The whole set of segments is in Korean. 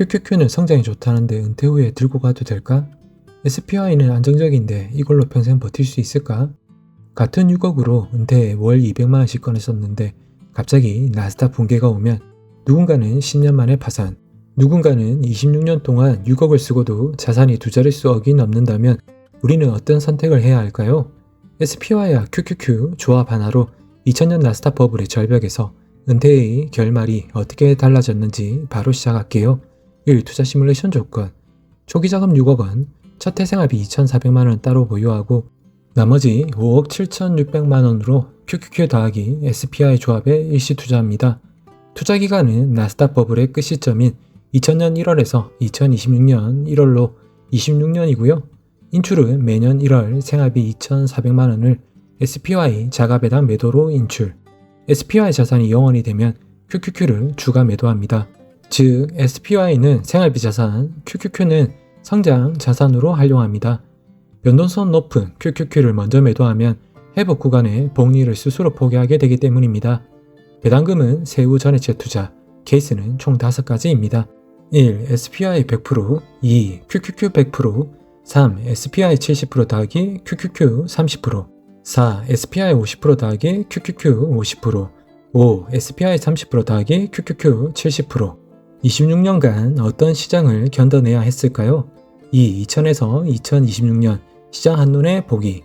QQQ는 성장이 좋다는데 은퇴 후에 들고 가도 될까? SPY는 안정적인데 이걸로 평생 버틸 수 있을까? 같은 6억으로 은퇴에 월 200만원씩 꺼냈었는데 갑자기 나스닥 붕괴가 오면 누군가는 10년 만에 파산, 누군가는 26년 동안 6억을 쓰고도 자산이 두 자릿수 억이 넘는다면 우리는 어떤 선택을 해야 할까요? SPY와 QQQ 조합 하나로 2000년 나스닥 버블의 절벽에서 은퇴의 결말이 어떻게 달라졌는지 바로 시작할게요. 1. 투자 시뮬레이션 조건. 초기 자금 6억 원, 첫 해생활비 2,400만원 따로 보유하고 나머지 5억 7,600만원으로 QQQ 더하기 SPY 조합에 일시 투자합니다. 투자 기간은 나스닥 버블의 끝 시점인 2000년 1월에서 2026년 1월로 26년이고요. 인출은 매년 1월 생활비 2,400만원을 SPY 자가 배당 매도로 인출. SPY 자산이 0원이 되면 QQQ를 추가 매도합니다. 즉 SPY는 생활비 자산, QQQ는 성장 자산으로 활용합니다. 변동성 높은 QQQ를 먼저 매도하면 회복 구간에 복리를 스스로 포기하게 되기 때문입니다. 배당금은 세후 전해체 투자, 케이스는 총 5가지입니다. 1. SPY 100%, 2. QQQ 100%, 3. SPY 70% 더하기 QQQ 30%, 4. SPY 50% 더하기 QQQ 50%, 5. SPY 30% 더하기 QQQ 70%. 26년간 어떤 시장을 견뎌내야 했을까요? 2000에서 2026년 시장 한눈에 보기.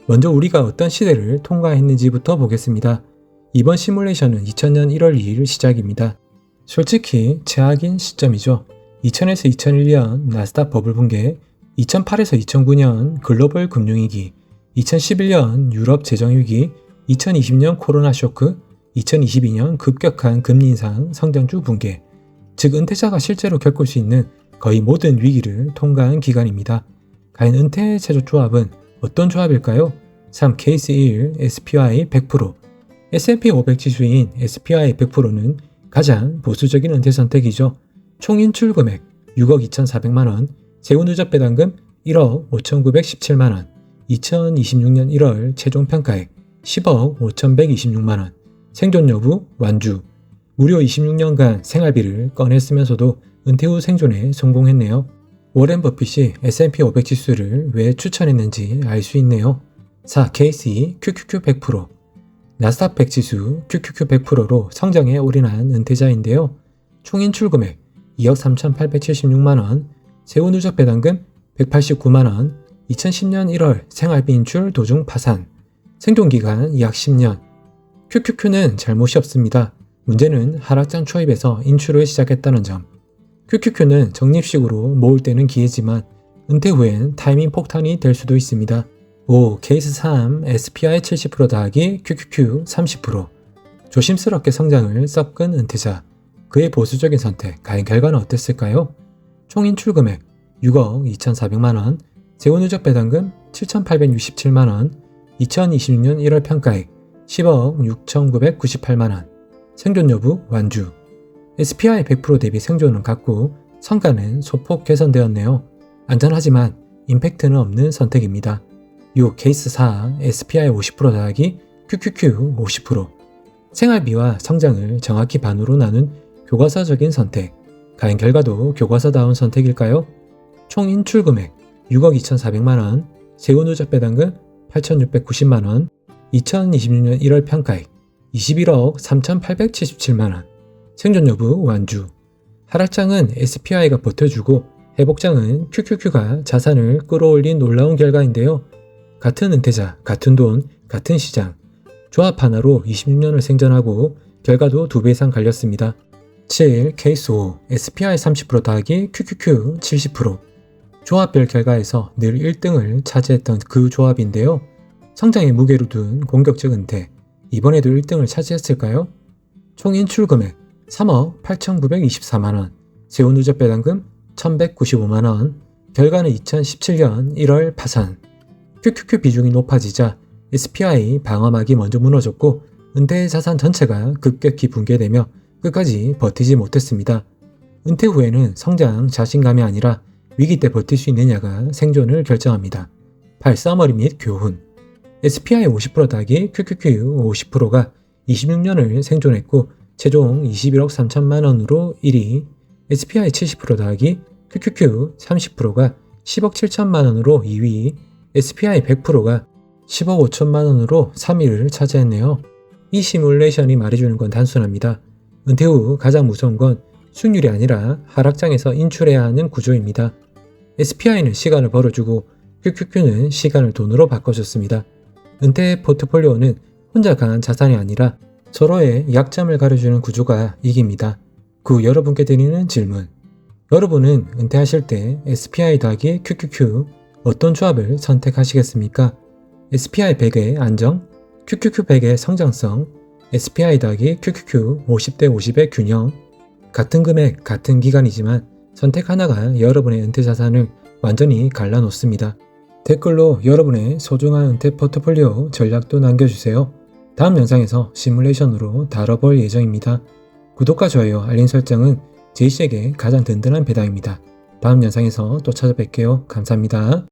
먼저 우리가 어떤 시대를 통과했는지부터 보겠습니다. 이번 시뮬레이션은 2000년 1월 2일 시작입니다. 솔직히 최악인 시점이죠. 2000에서 2001년 나스닥 버블 붕괴, 2008에서 2009년 글로벌 금융위기, 2011년 유럽 재정위기, 2020년 코로나 쇼크, 2022년 급격한 금리 인상 성장주 붕괴. 즉 은퇴자가 실제로 겪을 수 있는 거의 모든 위기를 통과한 기간입니다. 과연 은퇴 최저 조합은 어떤 조합일까요? 3. 케이스 1. SPY 100%. S&P 500 지수인 SPY 100%는 가장 보수적인 은퇴 선택이죠. 총 인출 금액 6억 2,400만원, 세후 누적 배당금 1억 5,917만원, 2026년 1월 최종 평가액 10억 5,126만원, 생존 여부 완주. 무려 26년간 생활비를 꺼냈으면서도 은퇴 후 생존에 성공했네요. 워렌 버핏이 S&P 500 지수를 왜 추천했는지 알 수 있네요. 4. 케이스 2. QQQ 100%. 나스닥 100 지수 QQQ 100%로 성장에 올인한 은퇴자인데요. 총 인출 금액 2억 3,876만원, 세후 누적 배당금 189만원, 2010년 1월 생활비 인출 도중 파산, 생존기간 약 10년. QQQ는 잘못이 없습니다. 문제는 하락장 초입에서 인출을 시작했다는 점. QQQ는 적립식으로 모을 때는 기회지만 은퇴 후엔 타이밍 폭탄이 될 수도 있습니다. 5. 케이스 3. SPY 70% 더하기 QQQ 30%. 조심스럽게 성장을 섞은 은퇴자. 그의 보수적인 선택, 과연 결과는 어땠을까요? 총 인출 금액 6억 2,400만원, 세후 누적 배당금 7,867만원, 2026년 1월 평가액 10억 6,998만원, 생존 여부 완주. SPY 100% 대비 생존은 같고 성과는 소폭 개선되었네요. 안전하지만 임팩트는 없는 선택입니다. 6. 케이스 4. SPY 50% 더하기 QQQ 50%. 생활비와 성장을 정확히 반으로 나눈 교과서적인 선택. 과연 결과도 교과서다운 선택일까요? 총 인출 금액 6억 2,400만원, 세후 누적 배당금 8,690만원, 2026년 1월 평가액 21억 3,877만원, 생존 여부 완주. 하락장은 SPY가 버텨주고 회복장은 QQQ가 자산을 끌어올린 놀라운 결과인데요. 같은 은퇴자, 같은 돈, 같은 시장. 조합 하나로 26년을 생존하고 결과도 2배 이상 갈렸습니다. 7. 케이스 5. SPY 30% 더하기 QQQ 70%. 조합별 결과에서 늘 1등을 차지했던 그 조합인데요. 성장의 무게로 둔 공격적 은퇴. 이번에도 1등을 차지했을까요? 총 인출 금액 3억 8,924만원, 세후 누적 배당금 1,195만원, 결과는 2017년 1월 파산. QQQ 비중이 높아지자 SPY 방어막이 먼저 무너졌고 은퇴 자산 전체가 급격히 붕괴되며 끝까지 버티지 못했습니다. 은퇴 후에는 성장 자신감이 아니라 위기 때 버틸 수 있느냐가 생존을 결정합니다. 8. 서머리 및 교훈. SPY 50% 더하기 QQQ 50%가 26년을 생존했고 최종 21억 3천만원으로 1위, SPI 70% 더하기 QQQ 30%가 10억 7천만 원으로 2위, SPI 100%가 10억 5천만 원으로 3위를 차지했네요. 이 시뮬레이션이 말해주는 건 단순합니다. 은퇴 후 가장 무서운 건 수익률이 아니라 하락장에서 인출해야 하는 구조입니다. SPI는 시간을 벌어주고 QQQ는 시간을 돈으로 바꿔줬습니다. 은퇴 포트폴리오는 혼자 강한 자산이 아니라 서로의 약점을 가려주는 구조가 이깁니다. 그 여러분께 드리는 질문. 여러분은 은퇴하실 때 SPI 더하기 QQQ 어떤 조합을 선택하시겠습니까? SPI 100의 안정, QQQ 100의 성장성, SPI 더하기 QQQ 50대 50의 균형. 같은 금액, 같은 기간이지만 선택 하나가 여러분의 은퇴 자산을 완전히 갈라놓습니다. 댓글로 여러분의 소중한 은퇴 포트폴리오 전략도 남겨주세요. 다음 영상에서 시뮬레이션으로 다뤄볼 예정입니다. 구독과 좋아요, 알림 설정은 제이씨에게 가장 든든한 배당입니다. 다음 영상에서 또 찾아뵐게요. 감사합니다.